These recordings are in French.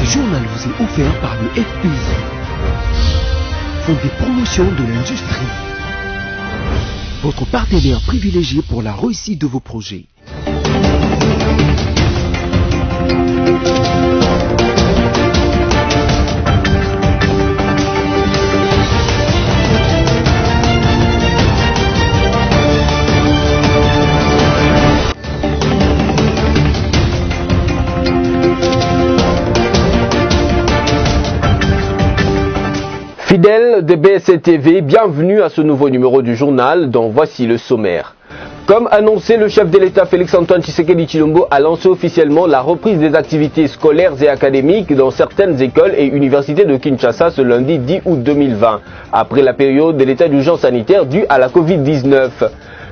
Ce journal vous est offert par le FPI, Fonds de promotion de l'industrie, votre partenaire privilégié pour la réussite de vos projets. Fidèles de BSC TV, bienvenue à ce nouveau numéro du journal dont voici le sommaire. Comme annoncé, le chef de l'État Félix-Antoine Tshisekedi Tshilombo a lancé officiellement la reprise des activités scolaires et académiques dans certaines écoles et universités de Kinshasa ce lundi 10 août 2020, après la période de l'état d'urgence sanitaire due à la Covid-19.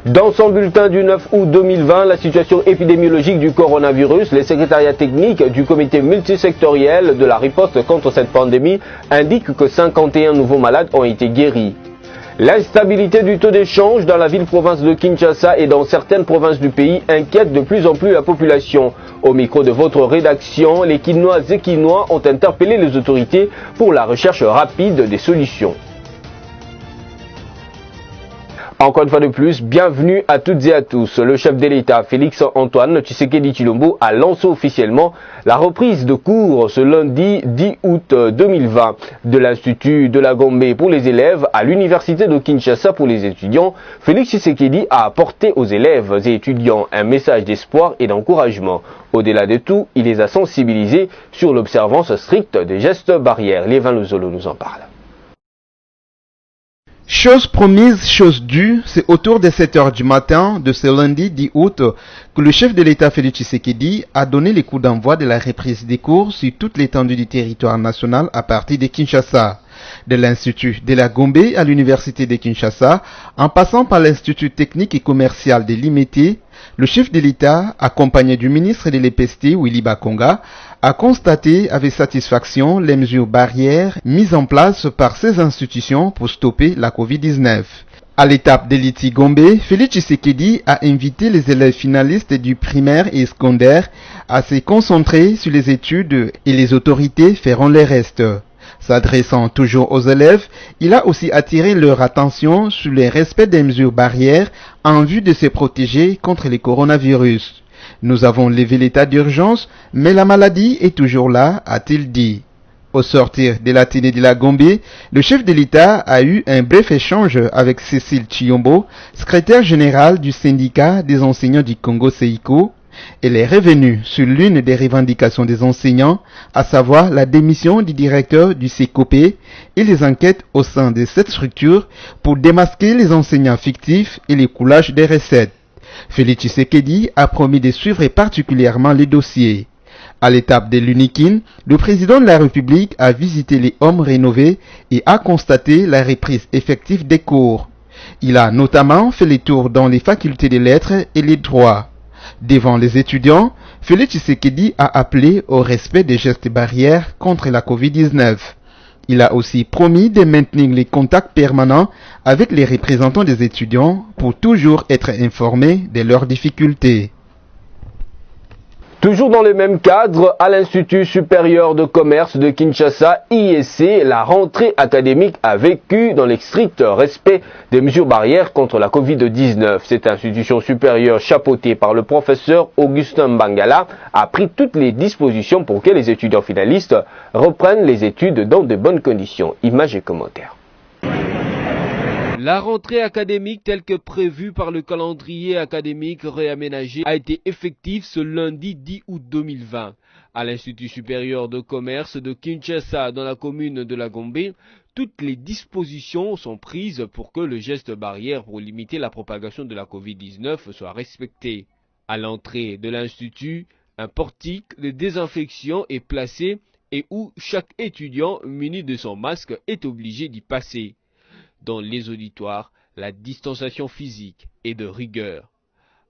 Dans son bulletin du 9 août 2020, la situation épidémiologique du coronavirus, les secrétariats techniques du comité multisectoriel de la riposte contre cette pandémie indiquent que 51 nouveaux malades ont été guéris. L'instabilité du taux d'échange dans la ville-province de Kinshasa et dans certaines provinces du pays inquiète de plus en plus la population. Au micro de votre rédaction, les Kinoises et Kinois ont interpellé les autorités pour la recherche rapide des solutions. Encore une fois de plus, bienvenue à toutes et à tous. Le chef de l'État, Félix-Antoine Tshisekedi Tshilombo, a lancé officiellement la reprise de cours ce lundi 10 août 2020 de l'Institut de la Gombe pour les élèves à l'Université de Kinshasa pour les étudiants. Félix Tshisekedi a apporté aux élèves et étudiants un message d'espoir et d'encouragement. Au-delà de tout, il les a sensibilisés sur l'observance stricte des gestes barrières. Lévin Luzolo nous en parle. Chose promise, chose due, c'est autour de 7 heures du matin de ce lundi 10 août que le chef de l'État Félix Tshisekedi a donné les coups d'envoi de la reprise des cours sur toute l'étendue du territoire national à partir de Kinshasa. De l'Institut de la Gombe à l'Université de Kinshasa, en passant par l'Institut technique et commercial de Limete, le chef de l'État, accompagné du ministre de l'EPST, Willy Bakonga, a constaté avec satisfaction les mesures barrières mises en place par ces institutions pour stopper la Covid-19. À l'étape de l'ITI Gombe, Félix Tshisekedi a invité les élèves finalistes du primaire et secondaire à se concentrer sur les études et les autorités feront le reste. S'adressant toujours aux élèves, il a aussi attiré leur attention sur le respect des mesures barrières en vue de se protéger contre le coronavirus. Nous avons levé l'état d'urgence, mais la maladie est toujours là, a-t-il dit. Au sortir de l'Athénée de la Gombe, le chef de l'État a eu un bref échange avec Cécile Tshiyombo, secrétaire générale du syndicat des enseignants du Congo SEICO. Elle est revenue sur l'une des revendications des enseignants, à savoir la démission du directeur du CECOP et les enquêtes au sein de cette structure pour démasquer les enseignants fictifs et les coulages des recettes. Félix Tshisekedi a promis de suivre particulièrement les dossiers. À l'étape de l'UNIKIN, le président de la République a visité les hommes rénovés et a constaté la reprise effective des cours. Il a notamment fait les tours dans les facultés des lettres et les droits. Devant les étudiants, Félix Tshisekedi a appelé au respect des gestes barrières contre la Covid-19. Il a aussi promis de maintenir les contacts permanents avec les représentants des étudiants pour toujours être informés de leurs difficultés. Toujours dans le même cadre, à l'Institut supérieur de commerce de Kinshasa, IEC, la rentrée académique a vécu dans le strict respect des mesures barrières contre la Covid-19. Cette institution supérieure chapeautée par le professeur Augustin Mbangala a pris toutes les dispositions pour que les étudiants finalistes reprennent les études dans de bonnes conditions. Images et commentaires. La rentrée académique telle que prévue par le calendrier académique réaménagé a été effective ce lundi 10 août 2020. À l'Institut supérieur de commerce de Kinshasa dans la commune de la Gombe, toutes les dispositions sont prises pour que le geste barrière pour limiter la propagation de la Covid-19 soit respecté. À l'entrée de l'Institut, un portique de désinfection est placé et où chaque étudiant muni de son masque est obligé d'y passer. Dans les auditoires, la distanciation physique est de rigueur.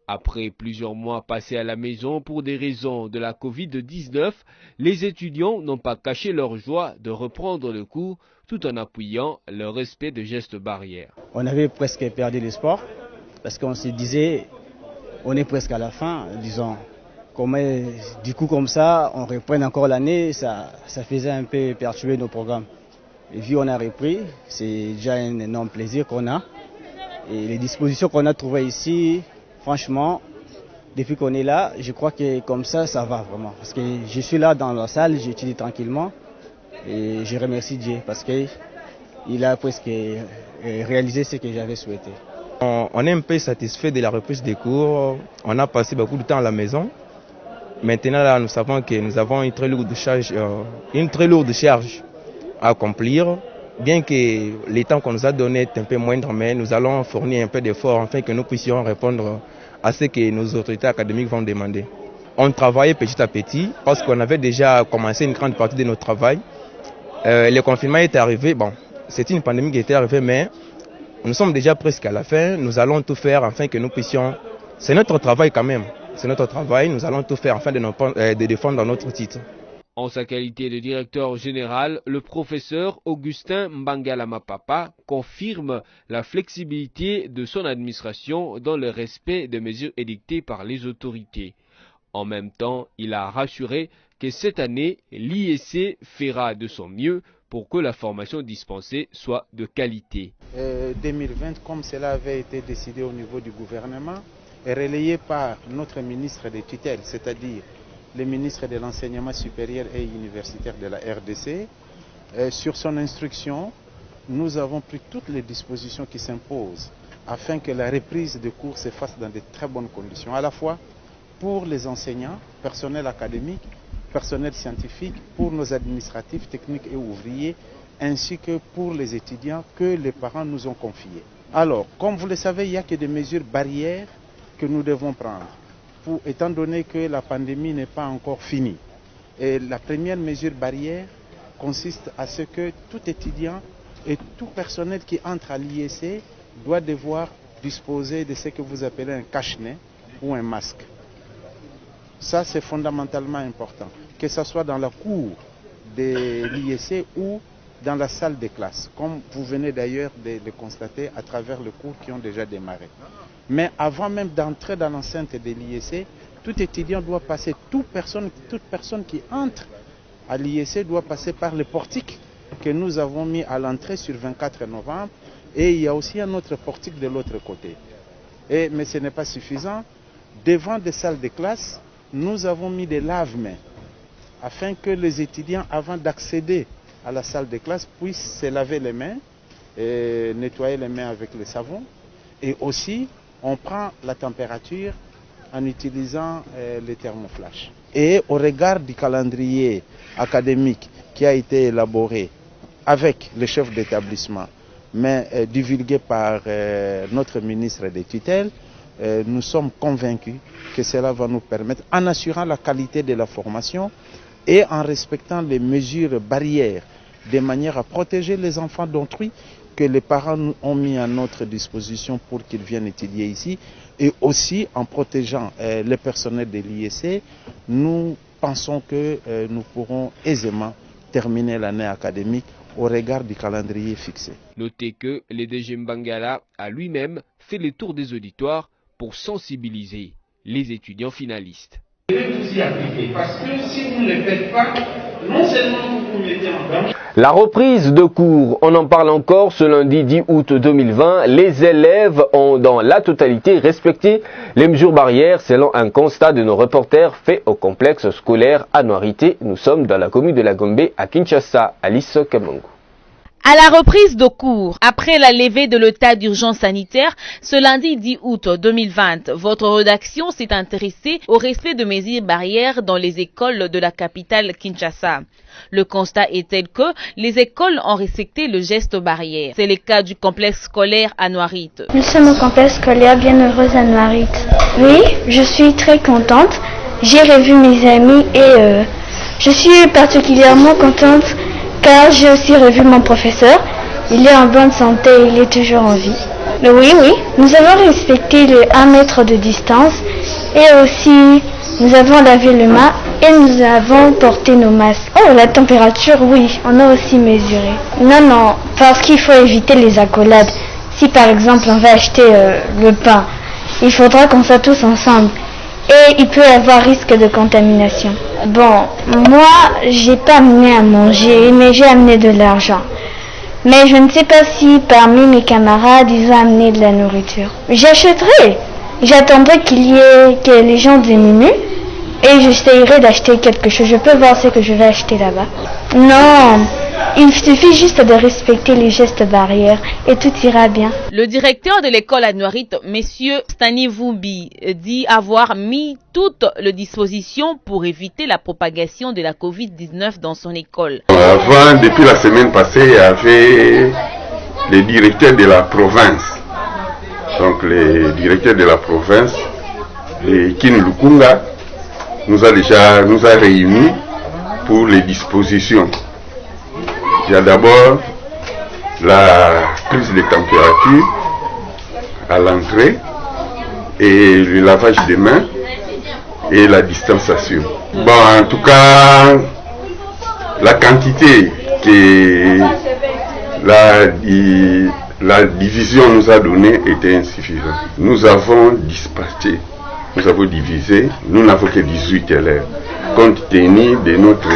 Après plusieurs mois passés à la maison pour des raisons de la Covid-19, les étudiants n'ont pas caché leur joie de reprendre le cours tout en appuyant le respect de gestes barrières. On avait presque perdu l'espoir parce qu'on se disait, on est presque à la fin, disons, Du coup, comme ça, on reprenne encore l'année, ça faisait un peu perturber nos programmes. Et vu qu'on a repris, c'est déjà un énorme plaisir qu'on a. Et les dispositions qu'on a trouvées ici, franchement, depuis qu'on est là, je crois que comme ça va vraiment. Parce que je suis là dans la salle, j'étudie tranquillement. Et je remercie Dieu parce qu'il a presque réalisé ce que j'avais souhaité. On est un peu satisfait de la reprise des cours. On a passé beaucoup de temps à la maison. Maintenant, là, nous savons que nous avons une très lourde charge à accomplir. Bien que les temps qu'on nous a donné est un peu moindre, mais nous allons fournir un peu d'efforts afin que nous puissions répondre à ce que nos autorités académiques vont demander. On travaillait petit à petit parce qu'on avait déjà commencé une grande partie de notre travail. Le confinement est arrivé. Bon, c'est une pandémie qui était arrivée, mais nous sommes déjà presque à la fin. Nous allons tout faire afin que nous puissions... C'est notre travail quand même. C'est notre travail. Nous allons tout faire afin de défendre notre titre. En sa qualité de directeur général, le professeur Augustin Mbangala Mapapa confirme la flexibilité de son administration dans le respect des mesures édictées par les autorités. En même temps, il a rassuré que cette année, l'IEC fera de son mieux pour que la formation dispensée soit de qualité. 2020, comme cela avait été décidé au niveau du gouvernement, est relayé par notre ministre des tutelles, c'est-à-dire le ministre de l'Enseignement supérieur et universitaire de la RDC. Sur son instruction, nous avons pris toutes les dispositions qui s'imposent afin que la reprise de cours se fasse dans de très bonnes conditions, à la fois pour les enseignants, personnel académique, personnel scientifique, pour nos administratifs, techniques et ouvriers, ainsi que pour les étudiants que les parents nous ont confiés. Alors, comme vous le savez, il n'y a que des mesures barrières que nous devons prendre, étant donné que la pandémie n'est pas encore finie. Et la première mesure barrière consiste à ce que tout étudiant et tout personnel qui entre à l'IEC doit devoir disposer de ce que vous appelez un cache-nez ou un masque. Ça, c'est fondamentalement important, que ce soit dans la cour de l'IEC ou dans la salle de classe, comme vous venez d'ailleurs de le constater à travers les cours qui ont déjà démarré. Mais avant même d'entrer dans l'enceinte de l'IEC, tout étudiant doit passer, toute personne qui entre à l'IEC doit passer par le portique que nous avons mis à l'entrée sur 24 novembre. Et il y a aussi un autre portique de l'autre côté. Mais ce n'est pas suffisant. Devant des salles de classe, nous avons mis des lave-mains afin que les étudiants, avant d'accéder à la salle de classe, puissent se laver les mains, et nettoyer les mains avec le savon. Et aussi, on prend la température en utilisant les thermoflash. Et au regard du calendrier académique qui a été élaboré avec le chef d'établissement, mais divulgué par notre ministre des tutelles, nous sommes convaincus que cela va nous permettre, en assurant la qualité de la formation et en respectant les mesures barrières, de manière à protéger les enfants d'autrui que les parents ont mis à notre disposition pour qu'ils viennent étudier ici, et aussi en protégeant les personnels de l'IEC, nous pensons que nous pourrons aisément terminer l'année académique au regard du calendrier fixé. Notez que le DG Mbangala a lui-même fait le tour des auditoires pour sensibiliser les étudiants finalistes. Vous y appliquer, parce que si vous ne le faites pas, non seulement vous vous mettez en danger. La reprise de cours, on en parle encore ce lundi 10 août 2020. Les élèves ont dans la totalité respecté les mesures barrières selon un constat de nos reporters fait au complexe scolaire Anuarité. Nous sommes dans la commune de la Gombe à Kinshasa, Alice Kamango. À la reprise de cours, après la levée de l'état d'urgence sanitaire, ce lundi 10 août 2020, votre rédaction s'est intéressée au respect de mesures barrières dans les écoles de la capitale Kinshasa. Le constat est tel que les écoles ont respecté le geste barrière. C'est le cas du complexe scolaire Anuarite. Nous sommes au complexe scolaire Bienheureuse Anuarite. Oui, je suis très contente. J'ai revu mes amis et je suis particulièrement contente car j'ai aussi revu mon professeur. Il est en bonne santé et il est toujours en vie. Oui, nous avons respecté le 1 mètre de distance et aussi nous avons lavé les mains et nous avons porté nos masques. Oh, la température, oui, on a aussi mesuré. Non, parce qu'il faut éviter les accolades. Si par exemple on va acheter le pain, il faudra qu'on soit tous ensemble. et il peut y avoir risque de contamination. Bon, moi, j'ai pas amené à manger, mais j'ai amené de l'argent. Mais je ne sais pas si parmi mes camarades, ils ont amené de la nourriture. J'achèterai. J'attendrai que les gens diminuent et j'essayerai d'acheter quelque chose. Je peux voir ce que je vais acheter là-bas. Non, il suffit juste de respecter les gestes barrières et tout ira bien. Le directeur de l'école Anouarite, Monsieur Stani Vumbi, dit avoir mis toutes les dispositions pour éviter la propagation de la Covid-19 dans son école. Avant, depuis la semaine passée, il y avait les directeurs de la province. Donc les directeurs de la province, et Kin Lukunga, nous a réunis pour les dispositions. Il y a d'abord la prise de température à l'entrée et le lavage des mains et la distanciation. Bon, en tout cas, la quantité que la division nous a donnée était insuffisante. Nous avons dispatché, nous avons divisé, nous n'avons que 18 élèves. Compte tenu de notre...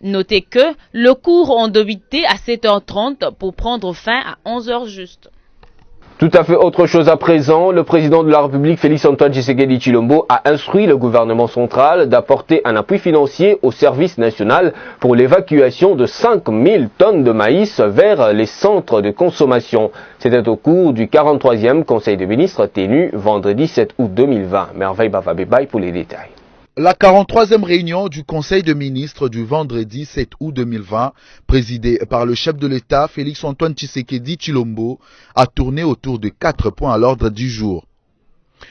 Notez que le cours ont débuté à 7h30 pour prendre fin à 11h juste. Tout à fait autre chose à présent, le président de la République, Félix-Antoine Tshisekedi Tshilombo, a instruit le gouvernement central d'apporter un appui financier au service national pour l'évacuation de 5000 tonnes de maïs vers les centres de consommation. C'était au cours du 43e Conseil des ministres tenu vendredi 7 août 2020. Merveille Bavabébaï pour les détails. La 43e réunion du Conseil des ministres du vendredi 7 août 2020, présidée par le chef de l'État Félix-Antoine Tshisekedi Tshilombo, a tourné autour de 4 points à l'ordre du jour.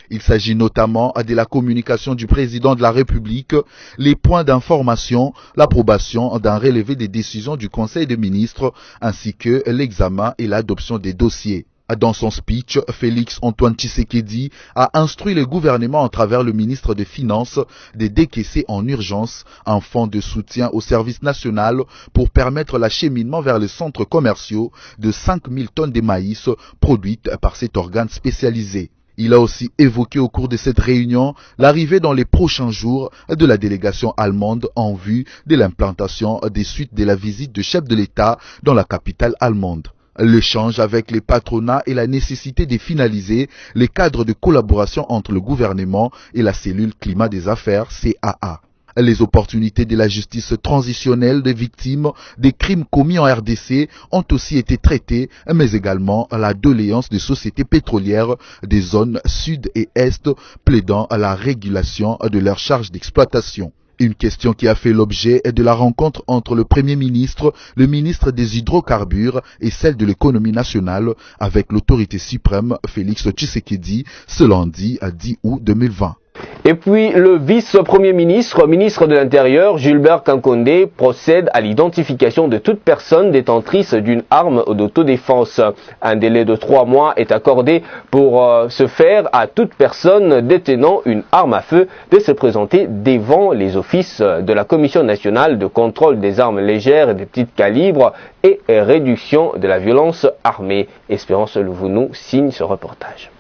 Il s'agit notamment de la communication du président de la République, les points d'information, l'approbation d'un relevé des décisions du Conseil des ministres, ainsi que l'examen et l'adoption des dossiers. Dans son speech, Félix-Antoine Tshisekedi a instruit le gouvernement à travers le ministre des Finances de décaisser en urgence un fonds de soutien au service national pour permettre l'acheminement vers les centres commerciaux de 5000 tonnes de maïs produites par cet organe spécialisé. Il a aussi évoqué au cours de cette réunion l'arrivée dans les prochains jours de la délégation allemande en vue de l'implantation des suites de la visite du chef de l'État dans la capitale allemande. L'échange avec les patronats et la nécessité de finaliser les cadres de collaboration entre le gouvernement et la cellule climat des affaires CAA. Les opportunités de la justice transitionnelle des victimes des crimes commis en RDC ont aussi été traitées, mais également la doléance des sociétés pétrolières des zones sud et est plaidant à la régulation de leurs charges d'exploitation. Une question qui a fait l'objet de la rencontre entre le Premier ministre, le ministre des Hydrocarbures et celle de l'économie nationale avec l'autorité suprême Félix Tshisekedi ce lundi à 10 août 2020. Et puis, le vice-premier ministre, ministre de l'Intérieur, Gilbert Kankonde, procède à l'identification de toute personne détentrice d'une arme d'autodéfense. Un délai de 3 mois est accordé pour ce faire à toute personne détenant une arme à feu de se présenter devant les offices de la Commission nationale de contrôle des armes légères et des petits calibres et réduction de la violence armée. Espérance Louvounou signe ce reportage.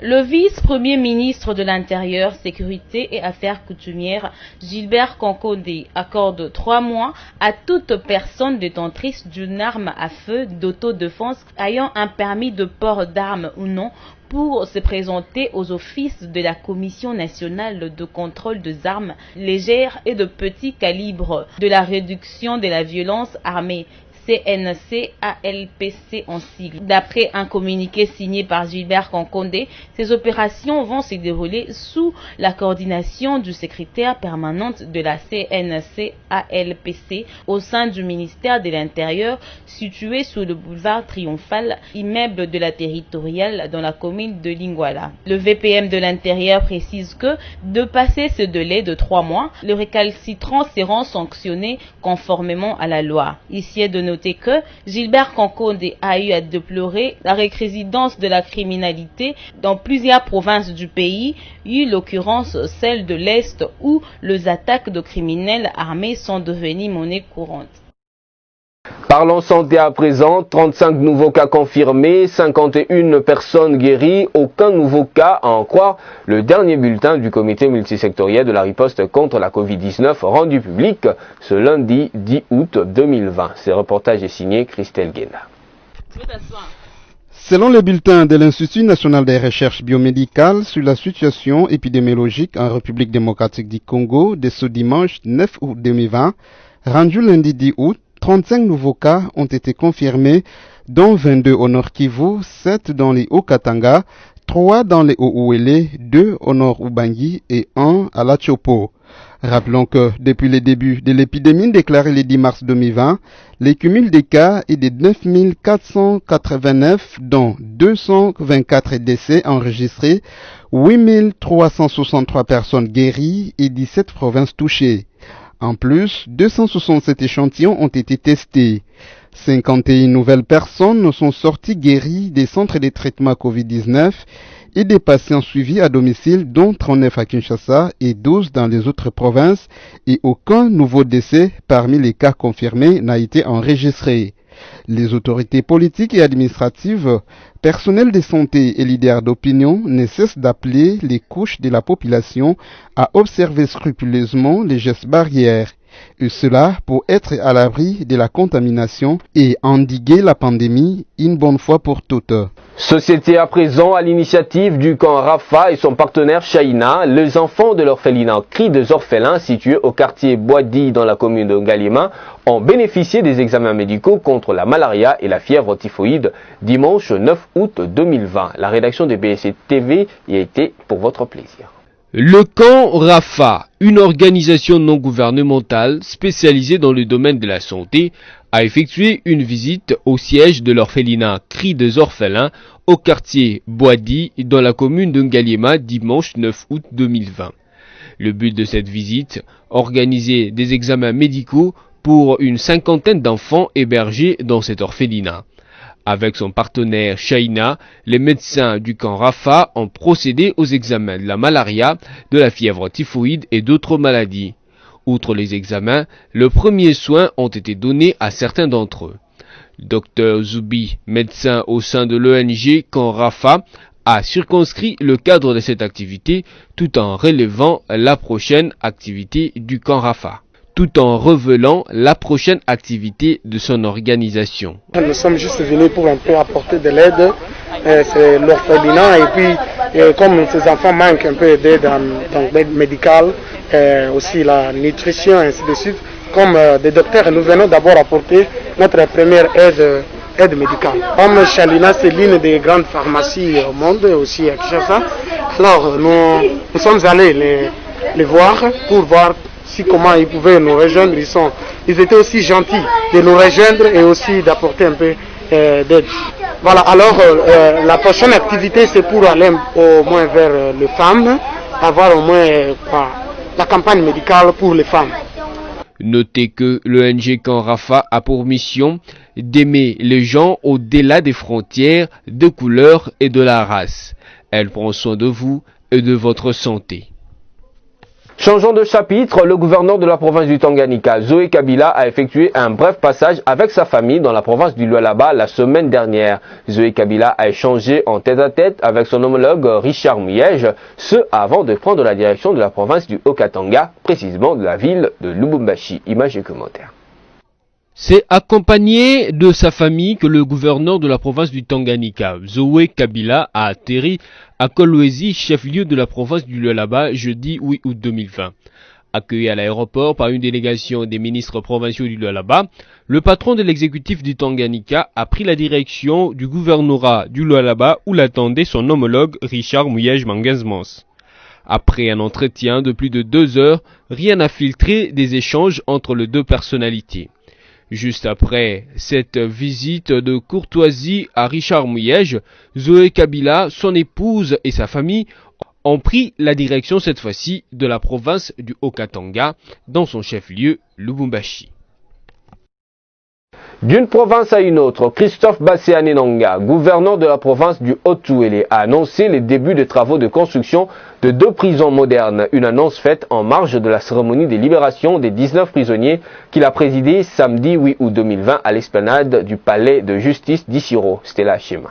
Le vice-premier ministre de l'Intérieur, Sécurité et Affaires coutumières, Gilbert Kankonde, accorde 3 mois à toute personne détentrice d'une arme à feu d'autodéfense ayant un permis de port d'armes ou non pour se présenter aux offices de la Commission nationale de contrôle des armes légères et de petits calibres, de la réduction de la violence armée, CNC-ALPC en sigle. D'après un communiqué signé par Gilbert Kankonde, ces opérations vont se dérouler sous la coordination du secrétaire permanent de la CNC-ALPC au sein du ministère de l'Intérieur, situé sous le boulevard Triomphal, immeuble de la territoriale dans la commune de Lingwala. Le VPM de l'Intérieur précise que, de passer ce délai de 3 mois, les récalcitrants seront sanctionnés conformément à la loi. Ici est de noter que Gilbert Kankonde a eu à déplorer la récrédence de la criminalité dans plusieurs provinces du pays, eu l'occurrence celle de l'Est où les attaques de criminels armés sont devenues monnaie courante. Parlons santé à présent, 35 nouveaux cas confirmés, 51 personnes guéries, aucun nouveau cas à en croire le dernier bulletin du comité multisectoriel de la riposte contre la Covid-19 rendu public ce lundi 10 août 2020. Ce reportage est signé Christelle Guéna. Selon le bulletin de l'Institut national des recherches biomédicales sur la situation épidémiologique en République démocratique du Congo de ce dimanche 9 août 2020, rendu lundi 10 août, 35 nouveaux cas ont été confirmés, dont 22 au Nord Kivu, 7 dans les Hauts-Katanga, 3 dans les Hauts-Ouélé, 2 au Nord Ubangi et 1 à la Tchopo. Rappelons que depuis le début de l'épidémie déclarée le 10 mars 2020, le cumul des cas est de 9 489, dont 224 décès enregistrés, 8 363 personnes guéries et 17 provinces touchées. En plus, 267 échantillons ont été testés. 51 nouvelles personnes sont sorties guéries des centres de traitement Covid-19 et des patients suivis à domicile, dont 39 à Kinshasa et 12 dans les autres provinces, et aucun nouveau décès parmi les cas confirmés n'a été enregistré. Les autorités politiques et administratives, personnels de santé et leaders d'opinion ne cessent d'appeler les couches de la population à observer scrupuleusement les gestes barrières, et cela pour être à l'abri de la contamination et endiguer la pandémie une bonne fois pour toutes. Société à présent, à l'initiative du camp Rafa et son partenaire Shaina, les enfants de l'orphelinat Cris des Orphelins situé au quartier Boadi dans la commune de Ngaliema ont bénéficié des examens médicaux contre la malaria et la fièvre typhoïde dimanche 9 août 2020. La rédaction de BSC TV y a été pour votre plaisir. Le camp Rafa, une organisation non gouvernementale spécialisée dans le domaine de la santé, a effectué une visite au siège de l'orphelinat Cris des Orphelins au quartier Boadi dans la commune de Ngaliema dimanche 9 août 2020. Le but de cette visite, organiser des examens médicaux pour une cinquantaine d'enfants hébergés dans cet orphelinat. Avec son partenaire Shaina, les médecins du camp Rafa ont procédé aux examens de la malaria, de la fièvre typhoïde et d'autres maladies. Outre les examens, le premier soin ont été donnés à certains d'entre eux. Dr Zoubi, médecin au sein de l'ONG camp Rafa, a circonscrit le cadre de cette activité tout en relevant la prochaine activité du camp Rafa, tout en révélant la prochaine activité de son organisation. Nous sommes juste venus pour un peu apporter de l'aide, c'est l'orphelinat, et puis comme ces enfants manquent un peu d'aide dans l'aide médicale, aussi la nutrition, ainsi de suite, comme des docteurs, nous venons d'abord apporter notre première aide médicale. Comme Shalina, c'est l'une des grandes pharmacies au monde, aussi à Kinshasa, alors nous sommes allés les voir pour voir comment ils pouvaient nous rejoindre. Ils étaient aussi gentils de nous rejoindre et aussi d'apporter un peu d'aide. Voilà, alors la prochaine activité c'est pour aller au moins vers les femmes, avoir au moins la campagne médicale pour les femmes. Notez que l'ONG Camp Rafa a pour mission d'aimer les gens au-delà des frontières, de couleur et de la race. Elle prend soin de vous et de votre santé. Changeons de chapitre, le gouverneur de la province du Tanganyika, Zoé Kabila, a effectué un bref passage avec sa famille dans la province du Lualaba la semaine dernière. Zoé Kabila a échangé en tête-à-tête avec son homologue Richard Muyej, ce avant de prendre la direction de la province du Haut-Katanga, précisément de la ville de Lubumbashi. Images et commentaires. C'est accompagné de sa famille que le gouverneur de la province du Tanganyika, Zoé Kabila, a atterri à Kolwezi, chef-lieu de la province du Lualaba, jeudi 8 août 2020. Accueilli à l'aéroport par une délégation des ministres provinciaux du Lualaba, le patron de l'exécutif du Tanganyika a pris la direction du gouvernorat du Lualaba où l'attendait son homologue Richard Muyej Mangenzmans. Après un entretien de plus de 2 heures, rien n'a filtré des échanges entre les deux personnalités. Juste après cette visite de courtoisie à Richard Muyej, Zoé Kabila, son épouse et sa famille ont pris la direction cette fois-ci de la province du Haut-Katanga dans son chef-lieu Lubumbashi. D'une province à une autre, Christophe Basséanenanga, gouverneur de la province du Haut-Touélé, a annoncé les débuts des travaux de construction de 2 prisons modernes. Une annonce faite en marge de la cérémonie de libération des 19 prisonniers qu'il a présidée samedi 8 août 2020 à l'esplanade du palais de justice d'Issiro. Stella Chema.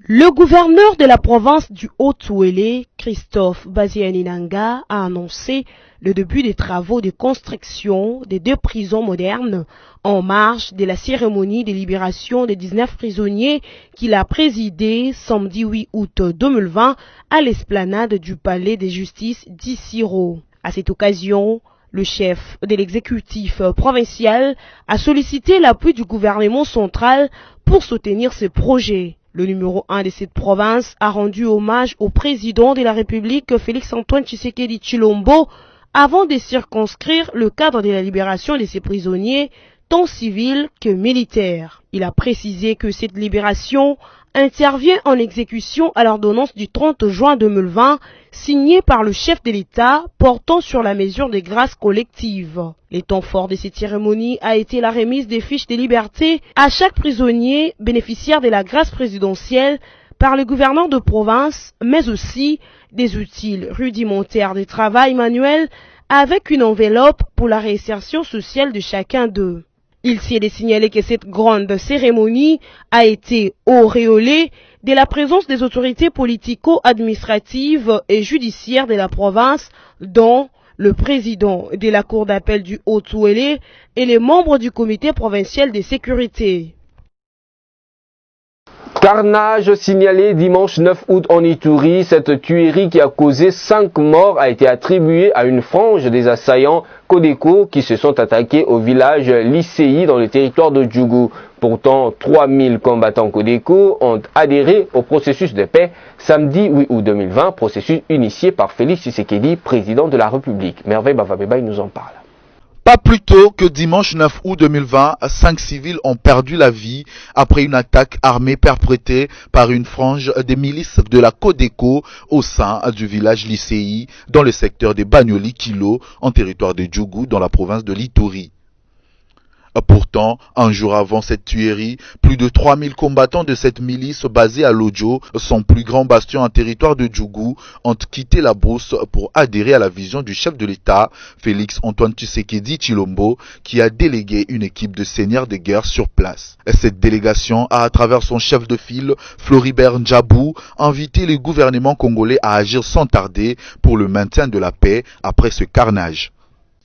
Le gouverneur de la province du Haut-Touélé, Christophe Basséanenanga, a annoncé le début des travaux de construction des 2 prisons modernes en marge de la cérémonie de libération des 19 prisonniers qu'il a présidé samedi 8 août 2020 à l'esplanade du palais de justice d'Issiro. À cette occasion, le chef de l'exécutif provincial a sollicité l'appui du gouvernement central pour soutenir ce projet. Le numéro 1 de cette province a rendu hommage au président de la République, Félix-Antoine Tshisekedi Tshilombo, avant de circonscrire le cadre de la libération de ces prisonniers, tant civils que militaires. Il a précisé que cette libération intervient en exécution à l'ordonnance du 30 juin 2020, signée par le chef de l'État portant sur la mesure de grâce collective. Les temps forts de cette cérémonie a été la remise des fiches de liberté à chaque prisonnier bénéficiaire de la grâce présidentielle par le gouverneur de province, mais aussi des outils rudimentaires de travail manuel avec une enveloppe pour la réinsertion sociale de chacun d'eux. Il s'est signalé que cette grande cérémonie a été auréolée de la présence des autorités politico-administratives et judiciaires de la province, dont le président de la Cour d'appel du Haut-Touélé et les membres du comité provincial de sécurité. Carnage signalé dimanche 9 août en Ituri. Cette tuerie qui a causé 5 morts a été attribuée à une frange des assaillants Codeco qui se sont attaqués au village Lycéi dans le territoire de Djougou. Pourtant, 3000 combattants Codeco ont adhéré au processus de paix samedi 8 août 2020, processus initié par Félix Tshisekedi, président de la République. Merveille Bavabeba, il nous en parle. Pas plus tôt que dimanche 9 août 2020, 5 civils ont perdu la vie après une attaque armée perpétrée par une frange des milices de la Codeco au sein du village Lycéi dans le secteur de Banyoli Kilo en territoire de Djougou dans la province de l'Ituri. Pourtant, un jour avant cette tuerie, plus de 3000 combattants de cette milice basée à Lodjo, son plus grand bastion en territoire de Djougou, ont quitté la brousse pour adhérer à la vision du chef de l'État, Félix-Antoine Tshisekedi Tshilombo, qui a délégué une équipe de seigneurs de guerre sur place. Cette délégation a, à travers son chef de file, Floribert Ndjabou, invité le gouvernement congolais à agir sans tarder pour le maintien de la paix après ce carnage.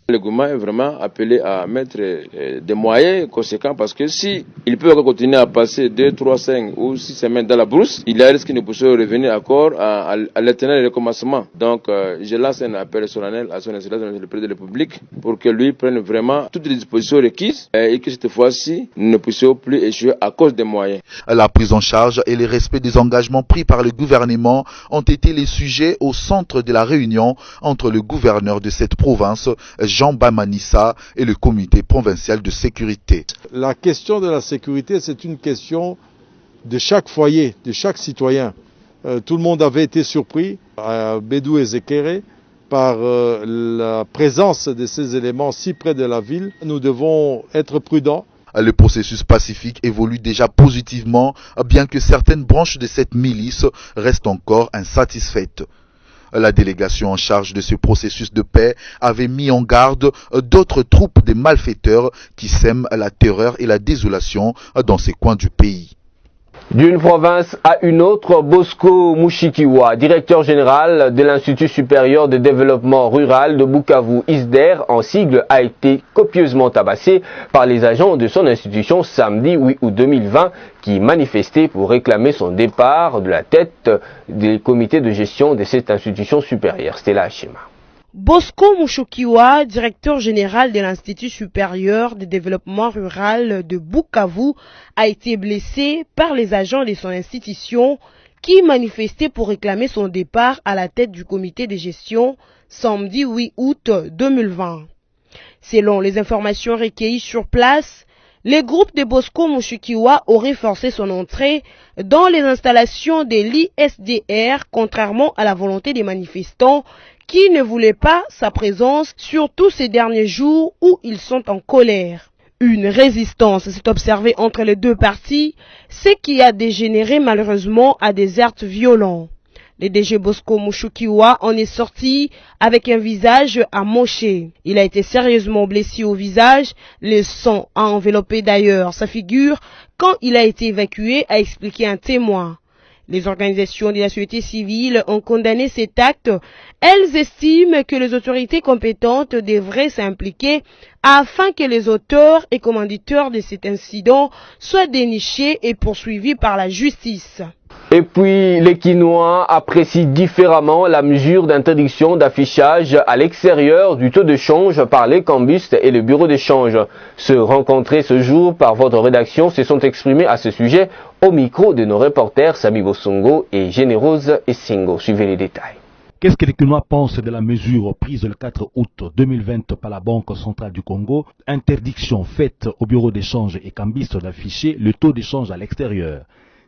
Le gouvernement est vraiment appelé à mettre des moyens conséquents parce que si il peut continuer à passer 2, 3, 5 ou 6 semaines dans la brousse, il y a un risque que nous puissions revenir encore à l'éternel recommencement. Donc je lance un appel solennel à son excellence le président de la République pour que lui prenne vraiment toutes les dispositions requises et que cette fois-ci nous ne puissions plus échouer à cause des moyens. La prise en charge et le respect des engagements pris par le gouvernement ont été les sujets au centre de la réunion entre le gouverneur de cette province, Jean Bamanissa, et le comité provincial de sécurité. La question de la sécurité, c'est une question de chaque foyer, de chaque citoyen. Tout le monde avait été surpris à Bédou et Zekere par la présence de ces éléments si près de la ville. Nous devons être prudents. Le processus pacifique évolue déjà positivement, bien que certaines branches de cette milice restent encore insatisfaites. La délégation en charge de ce processus de paix avait mis en garde d'autres troupes de malfaiteurs qui sèment la terreur et la désolation dans ces coins du pays. D'une province à une autre, Bosco Mushikiwa, directeur général de l'Institut supérieur de développement rural de Bukavu, ISDER, en sigle, a été copieusement tabassé par les agents de son institution samedi 8 août 2020 qui manifestaient pour réclamer son départ de la tête des comités de gestion de cette institution supérieure. Stella Achema. Bosco Mushikiwa, directeur général de l'Institut supérieur de développement rural de Bukavu, a été blessé par les agents de son institution qui manifestaient pour réclamer son départ à la tête du comité de gestion samedi 8 août 2020. Selon les informations recueillies sur place, les groupes de Bosco Mushikiwa auraient forcé son entrée dans les installations de l'ISDR contrairement à la volonté des manifestants qui ne voulaient pas sa présence, surtout ces derniers jours où ils sont en colère. Une résistance s'est observée entre les deux parties, ce qui a dégénéré malheureusement à des actes violents. Le DG Bosco Mushukiwa en est sorti avec un visage amoché. Il a été sérieusement blessé au visage, le sang a enveloppé d'ailleurs sa figure quand il a été évacué, a expliqué un témoin. Les organisations de la société civile ont condamné cet acte. Elles estiment que les autorités compétentes devraient s'impliquer afin que les auteurs et commanditeurs de cet incident soient dénichés et poursuivis par la justice. Et puis, les Quinois apprécient différemment la mesure d'interdiction d'affichage à l'extérieur du taux de change par les cambistes et le bureau d'échange. Ceux rencontrés ce jour par votre rédaction se sont exprimés à ce sujet au micro de nos reporters Sami Bosongo et Générose Essingo. Suivez les détails. Qu'est-ce que les Quinois pensent de la mesure prise le 4 août 2020 par la Banque centrale du Congo? Interdiction faite au bureau d'échange et cambistes d'afficher le taux d'échange à l'extérieur.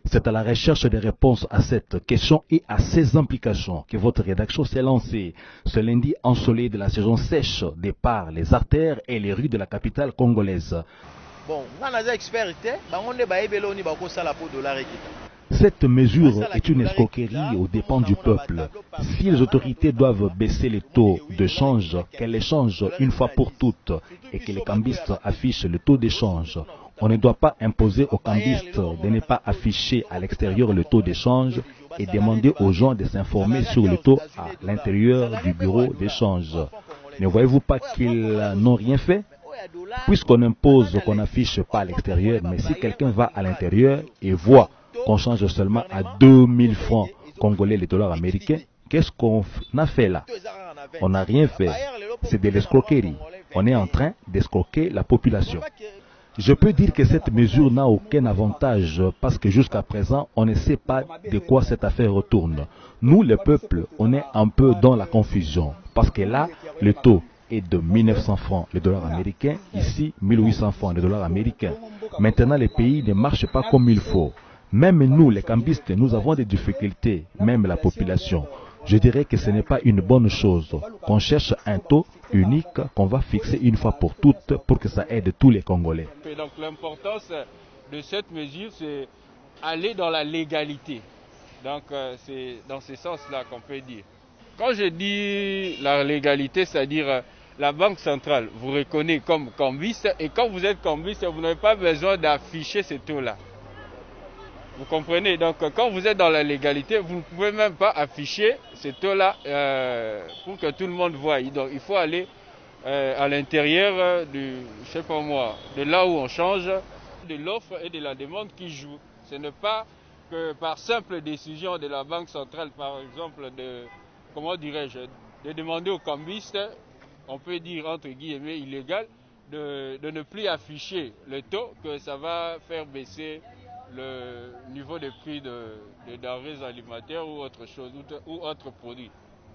C'est à la recherche des réponses à cette question et à ses implications que votre rédaction s'est lancée ce lundi ensoleillé de la saison sèche par les artères et les rues de la capitale congolaise. Cette mesure est une escroquerie aux dépens du peuple. Si les autorités doivent baisser les taux de change, qu'elles les changent une fois pour toutes et que les cambistes affichent le taux d'échange. On ne doit pas imposer aux cambistes de ne pas afficher à l'extérieur le taux d'échange et demander aux gens de s'informer sur le taux à l'intérieur du bureau d'échange. Ne voyez-vous pas qu'ils n'ont rien fait? Puisqu'on impose qu'on n'affiche pas à l'extérieur, mais si quelqu'un va à l'intérieur et voit qu'on change seulement à 2000 francs congolais les dollars américains, qu'est-ce qu'on a fait là? On n'a rien fait. C'est de l'escroquerie. On est en train d'escroquer la population. Je peux dire que cette mesure n'a aucun avantage parce que jusqu'à présent, on ne sait pas de quoi cette affaire retourne. Nous, le peuple, on est un peu dans la confusion parce que là, le taux est de 1900 francs le dollar américain, ici 1800 francs le dollar américain. Maintenant, les pays ne marchent pas comme il faut. Même nous, les cambistes, nous avons des difficultés, même la population. Je dirais que ce n'est pas une bonne chose qu'on cherche un taux unique qu'on va fixer une fois pour toutes pour que ça aide tous les Congolais. Donc l'importance de cette mesure, c'est aller dans la légalité. Donc c'est dans ce sens-là qu'on peut dire. Quand je dis la légalité, c'est-à-dire la Banque centrale vous reconnaît comme cambiste et quand vous êtes cambiste, vous n'avez pas besoin d'afficher ce taux-là. Vous comprenez? Donc quand vous êtes dans la légalité, vous ne pouvez même pas afficher ce taux-là pour que tout le monde voie. Donc il faut aller à l'intérieur je sais pas moi, de là où on change, de l'offre et de la demande qui jouent. Ce n'est pas que par simple décision de la Banque centrale, par exemple, de demander aux cambistes, on peut dire entre guillemets illégal, de ne plus afficher le taux, que ça va faire baisser le niveau de prix de denrées alimentaires ou autre chose, ou autre produit.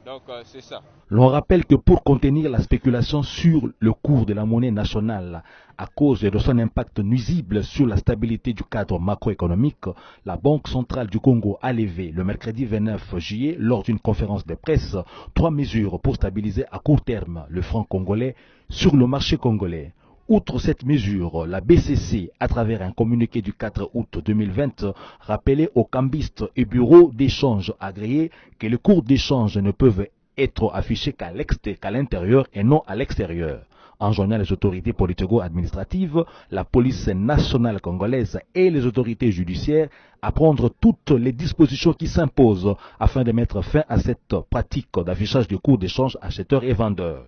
Donc c'est ça. L'on rappelle que pour contenir la spéculation sur le cours de la monnaie nationale à cause de son impact nuisible sur la stabilité du cadre macroéconomique, la Banque centrale du Congo a levé le mercredi 29 juillet lors d'une conférence de presse 3 mesures pour stabiliser à court terme le franc congolais sur le marché congolais. Outre cette mesure, la BCC, à travers un communiqué du 4 août 2020, rappelait aux cambistes et bureaux d'échange agréés que les cours d'échange ne peuvent être affichés qu'à l'intérieur et non à l'extérieur. Enjoignant les autorités politico-administratives, la police nationale congolaise et les autorités judiciaires à prendre toutes les dispositions qui s'imposent afin de mettre fin à cette pratique d'affichage de cours d'échange acheteurs et vendeurs.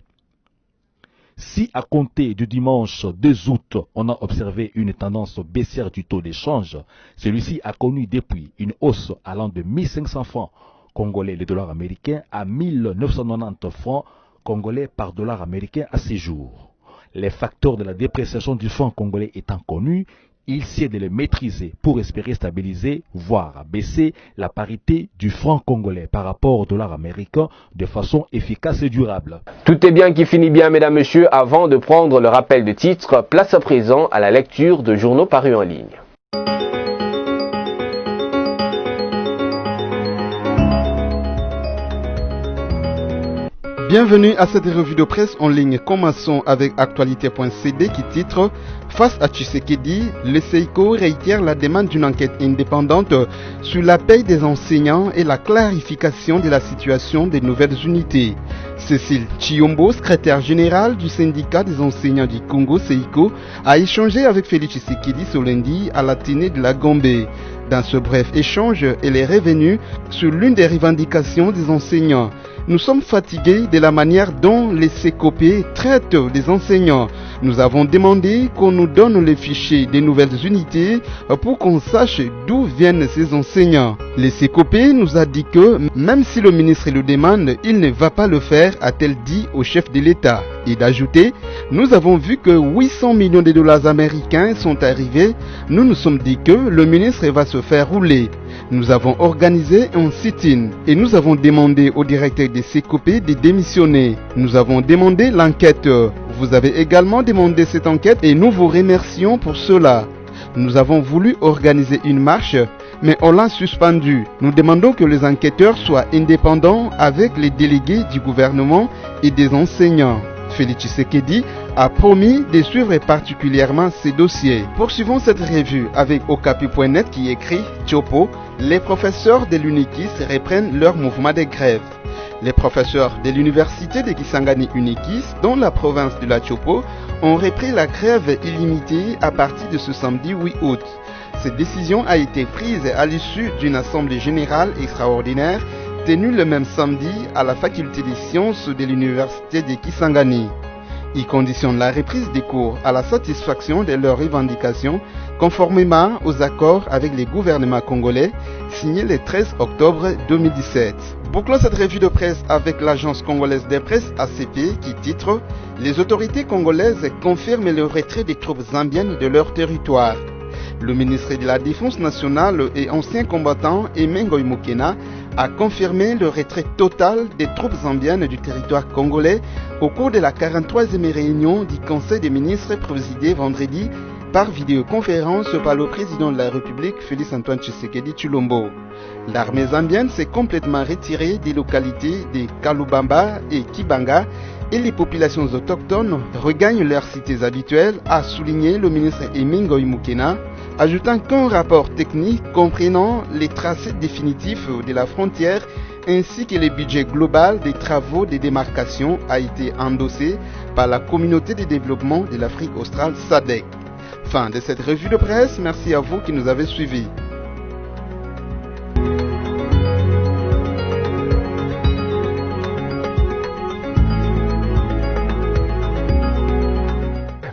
Si à compter du dimanche 2 août, on a observé une tendance baissière du taux d'échange, celui-ci a connu depuis une hausse allant de 1500 francs congolais les dollars américains à 1990 francs congolais par dollar américain à ces jours. Les facteurs de la dépréciation du franc congolais étant connus, il sied de les maîtriser pour espérer stabiliser, voire baisser la parité du franc congolais par rapport au dollar américain de façon efficace et durable. Tout est bien qui finit bien, mesdames, messieurs. Avant de prendre le rappel de titres, place à présent à la lecture de journaux parus en ligne. Bienvenue à cette revue de presse en ligne. Commençons avec actualité.cd qui titre « Face à Tshisekedi, le CEICO réitère la demande d'une enquête indépendante sur la paie des enseignants et la clarification de la situation des nouvelles unités ». Cécile Chiyombo, secrétaire générale du syndicat des enseignants du Congo CEICO, a échangé avec Félix Tshisekedi ce lundi à l'Athénée de la Gambie. Dans ce bref échange, elle est revenue sur l'une des revendications des enseignants. Nous sommes fatigués de la manière dont les CECOP traitent les enseignants. Nous avons demandé qu'on nous donne les fichiers des nouvelles unités pour qu'on sache d'où viennent ces enseignants. Les CECOP nous a dit que même si le ministre le demande, il ne va pas le faire, a-t-elle dit au chef de l'État. Et d'ajouter, nous avons vu que 800 millions de dollars américains sont arrivés. Nous nous sommes dit que le ministre va se faire rouler. Nous avons organisé un sit-in et nous avons demandé au directeur des CECOP de démissionner. Nous avons demandé l'enquête. Vous avez également demandé cette enquête et nous vous remercions pour cela. Nous avons voulu organiser une marche, mais on l'a suspendu. Nous demandons que les enquêteurs soient indépendants avec les délégués du gouvernement et des enseignants. Félix Tshisekedi a promis de suivre particulièrement ces dossiers. Poursuivons cette revue avec Okapi.net qui écrit « Tchopo, les professeurs de l'UNIKIS reprennent leur mouvement de grève ». Les professeurs de l'université de Kisangani Unikis, dans la province de la Tchopo, ont repris la grève illimitée à partir de ce samedi 8 août. Cette décision a été prise à l'issue d'une assemblée générale extraordinaire tenue le même samedi à la faculté des sciences de l'université de Kisangani. Ils conditionnent la reprise des cours à la satisfaction de leurs revendications conformément aux accords avec les gouvernements congolais signés le 13 octobre 2017. Bouclons cette revue de presse avec l'agence congolaise de presse ACP qui titre « Les autorités congolaises confirment le retrait des troupes zambiennes de leur territoire ». Le ministre de la Défense nationale et ancien combattant Emengo Imokena a confirmé le retrait total des troupes zambiennes du territoire congolais au cours de la 43e réunion du Conseil des ministres présidée vendredi par vidéoconférence par le président de la République Félix Antoine Tshisekedi Tshilombo. L'armée zambienne s'est complètement retirée des localités de Kalubamba et Kibanga et les populations autochtones regagnent leurs cités habituelles, a souligné le ministre Emengo Imokena, ajoutant qu'un rapport technique comprenant les tracés définitifs de la frontière ainsi que le budget global des travaux de démarcation a été endossé par la communauté de développement de l'Afrique australe SADC. Fin de cette revue de presse, merci à vous qui nous avez suivis.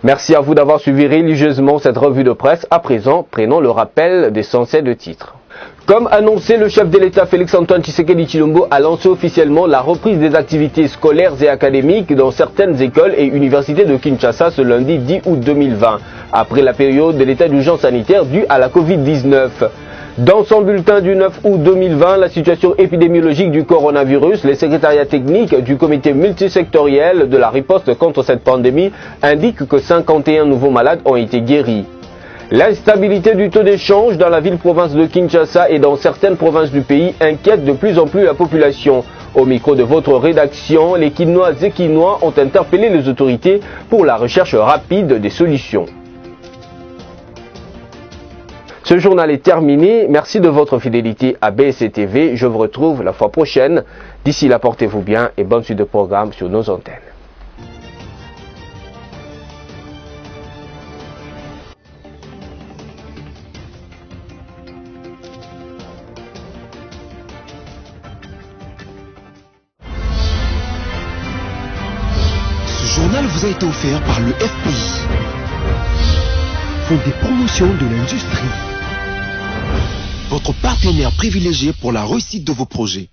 Merci à vous d'avoir suivi religieusement cette revue de presse. À présent, prenons le rappel des essentiels de titres. Comme annoncé, le chef de l'État Félix-Antoine Tshisekedi Tshilombo a lancé officiellement la reprise des activités scolaires et académiques dans certaines écoles et universités de Kinshasa ce lundi 10 août 2020, après la période de l'état d'urgence sanitaire due à la Covid-19. Dans son bulletin du 9 août 2020, la situation épidémiologique du coronavirus, le secrétariat technique du comité multisectoriel de la riposte contre cette pandémie indique que 51 nouveaux malades ont été guéris. L'instabilité du taux d'échange dans la ville-province de Kinshasa et dans certaines provinces du pays inquiète de plus en plus la population. Au micro de votre rédaction, les Kinoises et Kinois ont interpellé les autorités pour la recherche rapide des solutions. Ce journal est terminé. Merci de votre fidélité à BSC TV. Je vous retrouve la fois prochaine. D'ici là, portez-vous bien et bonne suite de programme sur nos antennes. Ce journal vous a été offert par le FPI, Fonds des promotions de l'industrie, votre partenaire privilégié pour la réussite de vos projets.